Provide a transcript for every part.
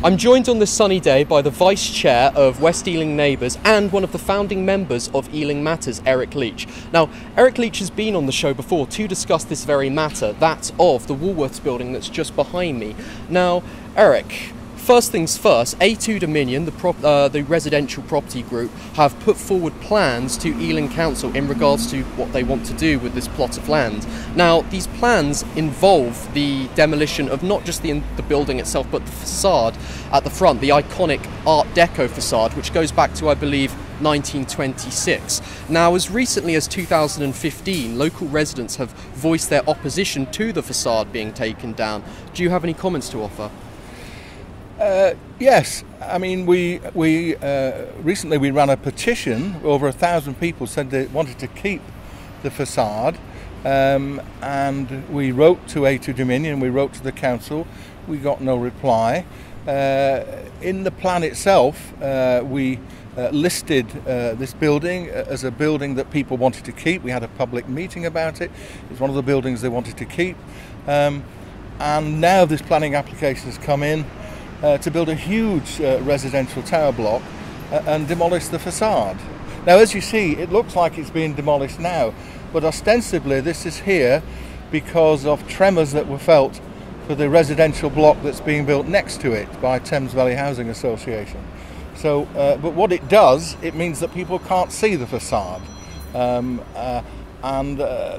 I'm joined on this sunny day by the Vice Chair of West Ealing Neighbours and one of the founding members of Ealing Matters, Eric Leach. Now, Eric Leach has been on the show before to discuss this very matter, that of the Woolworths building that's just behind me. Now, Eric, first things first, A2 Dominion, the residential property group, have put forward plans to Ealing Council in regards to what they want to do with this plot of land. Now, these plans involve the demolition of not just the building itself, but the facade at the front, the iconic Art Deco facade, which goes back to, I believe, 1926. Now, as recently as 2015, local residents have voiced their opposition to the facade being taken down. Do you have any comments to offer? Yes, I mean we recently we ran a petition. Over 1,000 people said they wanted to keep the facade, and we wrote to A2 Dominion, we wrote to the council, we got no reply. In the plan itself, we listed this building as a building that people wanted to keep. We had a public meeting about it. It's one of the buildings they wanted to keep, and now this planning application has come in to build a huge residential tower block and demolish the facade. Now, as you see, it looks like it's being demolished now, but ostensibly this is here because of tremors that were felt for the residential block that's being built next to it by Thames Valley Housing Association. So, but what it does, it means that people can't see the facade.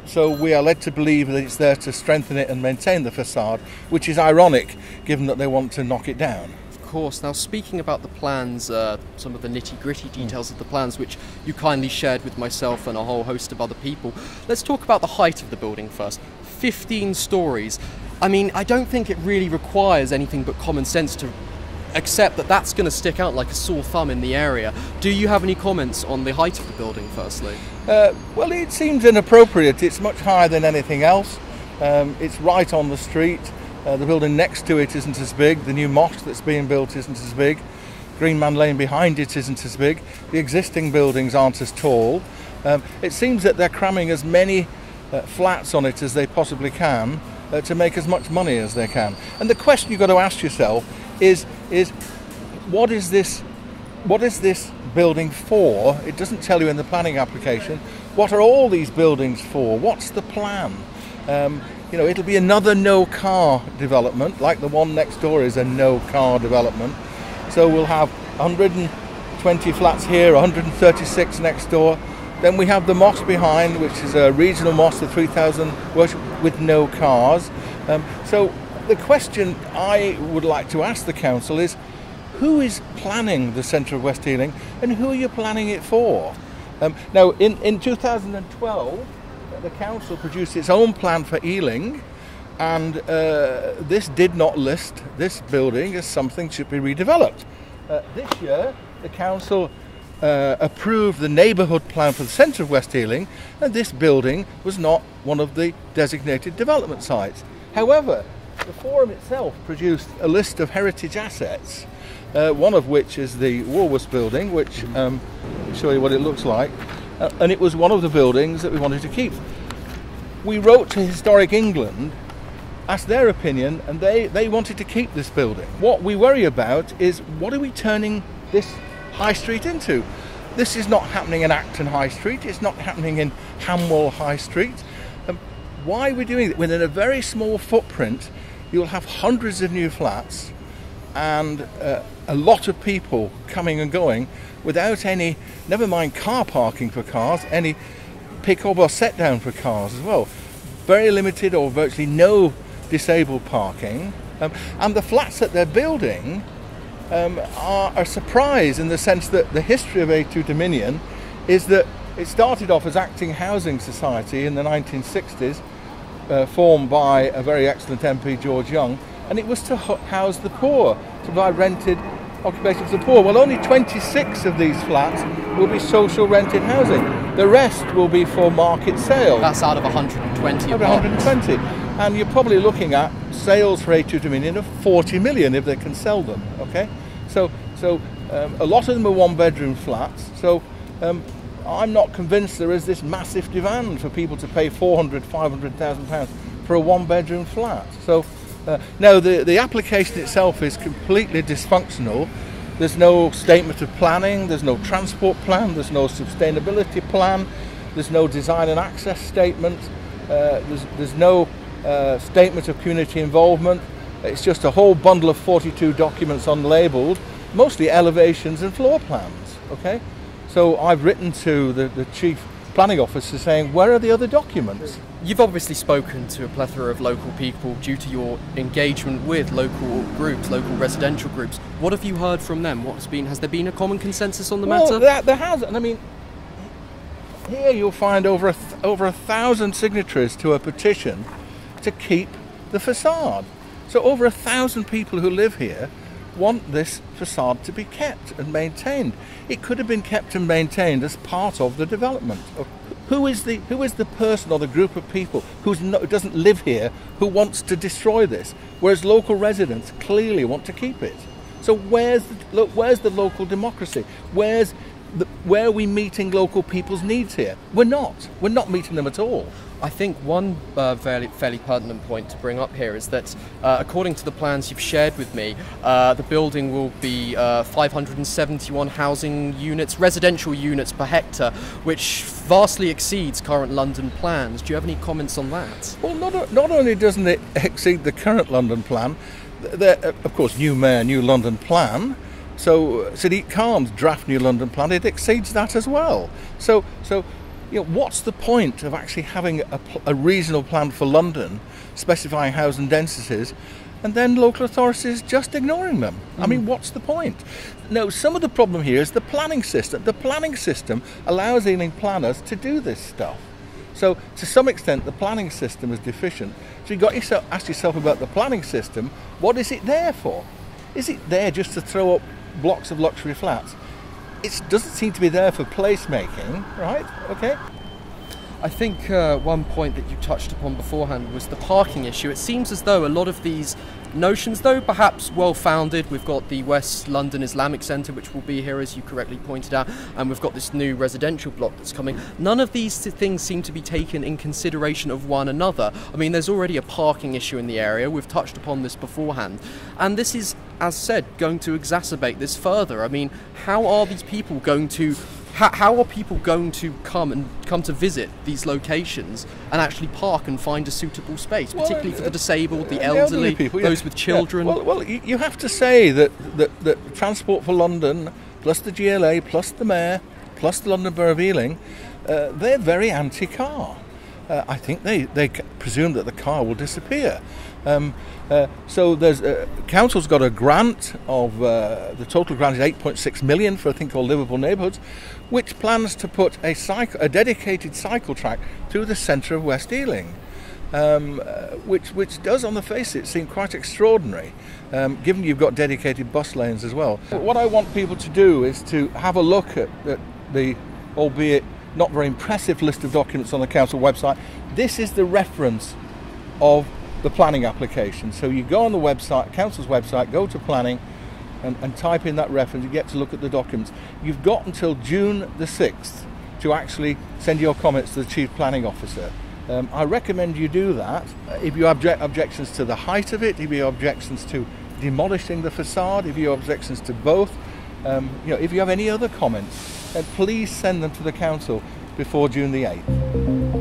So we are led to believe that it's there to strengthen it and maintain the facade, which is ironic given that they want to knock it down. Of course. Now, speaking about the plans, some of the nitty-gritty details of the plans which you kindly shared with myself and a whole host of other people, let's talk about the height of the building first. 15 stories. I mean, I don't think it really requires anything but common sense to accept that that's going to stick out like a sore thumb in the area. Do you have any comments on the height of the building, firstly? Well, it seems inappropriate. It's much higher than anything else. It's right on the street. The building next to it isn't as big. The new mosque that's being built isn't as big. Greenman Lane behind it isn't as big. The existing buildings aren't as tall. It seems that they're cramming as many flats on it as they possibly can to make as much money as they can. And the question you've got to ask yourself is what is this building for? It doesn't tell you in the planning application. What are all these buildings for? What's the plan? You know, it'll be another no-car development, like the one next door is a no-car development. So we'll have 120 flats here, 136 next door. Then we have the mosque behind, which is a regional mosque of 3,000 worship with no cars. So the question I would like to ask the council is, who is planning the centre of West Ealing and who are you planning it for? Now, in 2012, the council produced its own plan for Ealing, and this did not list this building as something that should be redeveloped. This year, the council approved the neighbourhood plan for the centre of West Ealing, and this building was not one of the designated development sites. However, the forum itself produced a list of heritage assets, one of which is the Woolworth Building, which I'll show you what it looks like, and it was one of the buildings that we wanted to keep. We wrote to Historic England, asked their opinion, and they wanted to keep this building. What we worry about is, what are we turning this High Street into? This is not happening in Acton High Street, it's not happening in Hamwell High Street. Why are we doing it? Within a very small footprint, you'll have hundreds of new flats and a lot of people coming and going without any, never mind car parking for cars, any pick-up or set-down for cars as well. Very limited or virtually no disabled parking. And the flats that they're building are a surprise, in the sense that the history of A2 Dominion is that it started off as Acting Housing Society in the 1960s, formed by a very excellent MP, George Young, and it was to house the poor, to provide rented occupation for the poor. Well, only 26 of these flats will be social rented housing. The rest will be for market sales. That's out of 120 Over 120. And you're probably looking at sales for A2 Dominion of 40 million if they can sell them, okay? So a lot of them are one-bedroom flats. So I'm not convinced there is this massive demand for people to pay £400,000, £500,000 for a one-bedroom flat. So No, the application itself is completely dysfunctional. There's no statement of planning, there's no transport plan, there's no sustainability plan, there's no design and access statement, there's no statement of community involvement. It's just a whole bundle of 42 documents unlabelled, mostly elevations and floor plans. Okay, so I've written to the chief planning officer saying, where are the other documents? You've obviously spoken to a plethora of local people due to your engagement with local groups, local residential groups. What have you heard from them? Has there been a common consensus on the matter? Well, there has, and I mean, here you'll find over 1,000 signatories to a petition to keep the facade. So over 1,000 people who live here want this facade to be kept and maintained. It could have been kept and maintained as part of the development. Who is the person or the group of people who doesn't live here who wants to destroy this, whereas local residents clearly want to keep it? So where's the local democracy? Where are we meeting local people's needs here? We're not meeting them at all. I think one fairly pertinent point to bring up here is that according to the plans you've shared with me, the building will be 571 housing units, residential units per hectare, which vastly exceeds current London plans. Do you have any comments on that? Well, not only doesn't it exceed the current London plan, of course, new mayor, new London plan. So Sadiq Khan's draft new London plan, it exceeds that as well. So what's the point of actually having a regional plan for London, specifying housing densities, and then local authorities just ignoring them? I mean, what's the point? No, some of the problem here is the planning system. The planning system allows Ealing planners to do this stuff. So to some extent, the planning system is deficient. So you've got to ask yourself about the planning system. What is it there for? Is it there just to throw up blocks of luxury flats? It doesn't seem to be there for placemaking, right? Okay. I think one point that you touched upon beforehand was the parking issue. It seems as though a lot of these notions, though perhaps well-founded, we've got the West London Islamic Centre, which will be here, as you correctly pointed out, and we've got this new residential block that's coming. None of these things seem to be taken in consideration of one another. I mean, there's already a parking issue in the area. We've touched upon this beforehand. And this is, as said, going to exacerbate this further. I mean, how are these people going to... How are people going to come to visit these locations and actually park and find a suitable space, particularly for the disabled, the elderly people, those with children? Yeah. Well, you have to say that Transport for London, plus the GLA, plus the Mayor, plus the London Borough of Ealing, they're very anti-car. I think they presume that the car will disappear. So there's council's got a grant of the total grant is 8.6 million for a thing called Livable Neighborhoods, which plans to put a dedicated cycle track through the centre of West Ealing, which does on the face of it seem quite extraordinary, given you've got dedicated bus lanes as well. What I want people to do is to have a look at the, albeit not very impressive, list of documents on the council website. This is the reference of the planning application. So you go on the website, council's website, go to planning and type in that reference. You get to look at the documents. You've got until June the 6th to actually send your comments to the chief planning officer. I recommend you do that. If you have objections to the height of it, if you have objections to demolishing the facade, if you have objections to both, if you have any other comments, please send them to the council before June the 8th.